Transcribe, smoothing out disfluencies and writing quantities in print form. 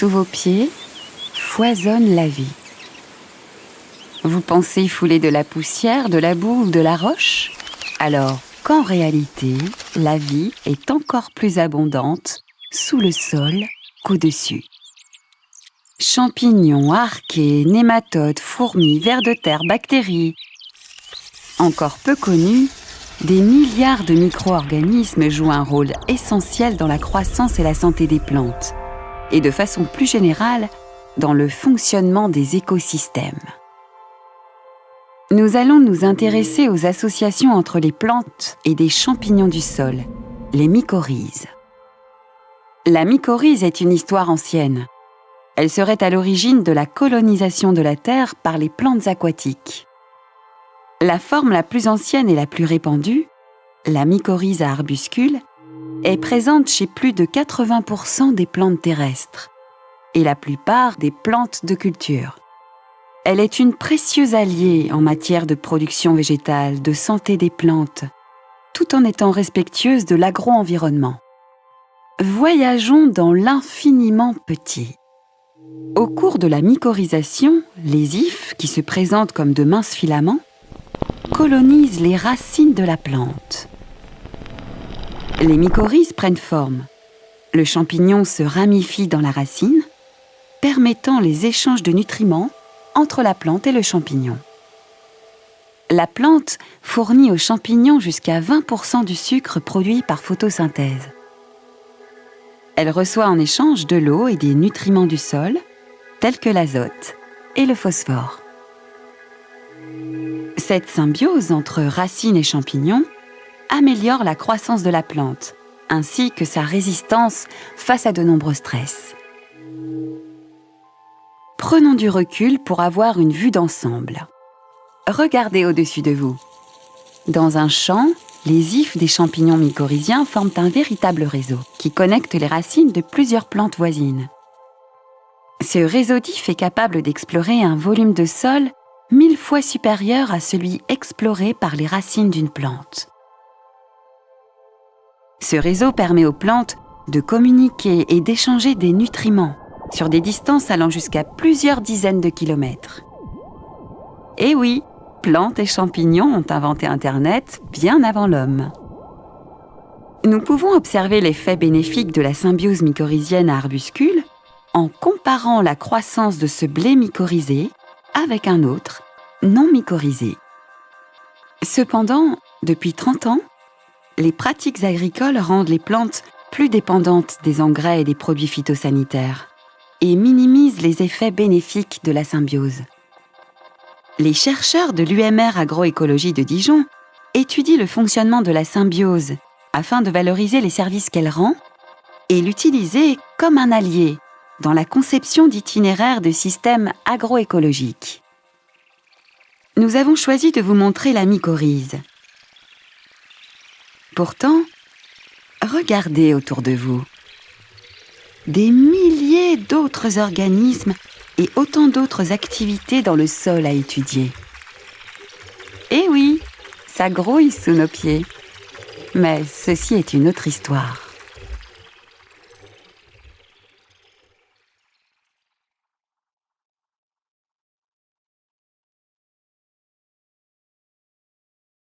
Sous vos pieds, foisonne la vie. Vous pensez fouler de la poussière, de la boue ou de la roche? Alors qu'en réalité, la vie est encore plus abondante sous le sol qu'au-dessus. Champignons, archées, nématodes, fourmis, vers de terre, bactéries. Encore peu connus, des milliards de micro-organismes jouent un rôle essentiel dans la croissance et la santé des plantes, et de façon plus générale, dans le fonctionnement des écosystèmes. Nous allons nous intéresser aux associations entre les plantes et des champignons du sol, les mycorhizes. La mycorhize est une histoire ancienne. Elle serait à l'origine de la colonisation de la Terre par les plantes aquatiques. La forme la plus ancienne et la plus répandue, la mycorhize à arbuscules, est présente chez plus de 80% des plantes terrestres et la plupart des plantes de culture. Elle est une précieuse alliée en matière de production végétale, de santé des plantes, tout en étant respectueuse de l'agro-environnement. Voyageons dans l'infiniment petit. Au cours de la mycorhisation, les hyphes, qui se présentent comme de minces filaments, colonisent les racines de la plante. Les mycorhizes prennent forme. Le champignon se ramifie dans la racine, permettant les échanges de nutriments entre la plante et le champignon. La plante fournit au champignon jusqu'à 20% du sucre produit par photosynthèse. Elle reçoit en échange de l'eau et des nutriments du sol, tels que l'azote et le phosphore. Cette symbiose entre racines et champignons améliore la croissance de la plante, ainsi que sa résistance face à de nombreux stress. Prenons du recul pour avoir une vue d'ensemble. Regardez au-dessus de vous. Dans un champ, les hyphes des champignons mycorhiziens forment un véritable réseau qui connecte les racines de plusieurs plantes voisines. Ce réseau d'hyphes est capable d'explorer un volume de sol 1000 fois supérieur à celui exploré par les racines d'une plante. Ce réseau permet aux plantes de communiquer et d'échanger des nutriments sur des distances allant jusqu'à plusieurs dizaines de kilomètres. Et oui, plantes et champignons ont inventé Internet bien avant l'homme. Nous pouvons observer l'effet bénéfique de la symbiose mycorhizienne à arbuscules en comparant la croissance de ce blé mycorhizé avec un autre, non mycorhizé. Cependant, depuis 30 ans, les pratiques agricoles rendent les plantes plus dépendantes des engrais et des produits phytosanitaires et minimisent les effets bénéfiques de la symbiose. Les chercheurs de l'UMR Agroécologie de Dijon étudient le fonctionnement de la symbiose afin de valoriser les services qu'elle rend et l'utiliser comme un allié dans la conception d'itinéraires de systèmes agroécologiques. Nous avons choisi de vous montrer la mycorhize. Pourtant, regardez autour de vous. Des milliers d'autres organismes et autant d'autres activités dans le sol à étudier. Eh oui, ça grouille sous nos pieds. Mais ceci est une autre histoire.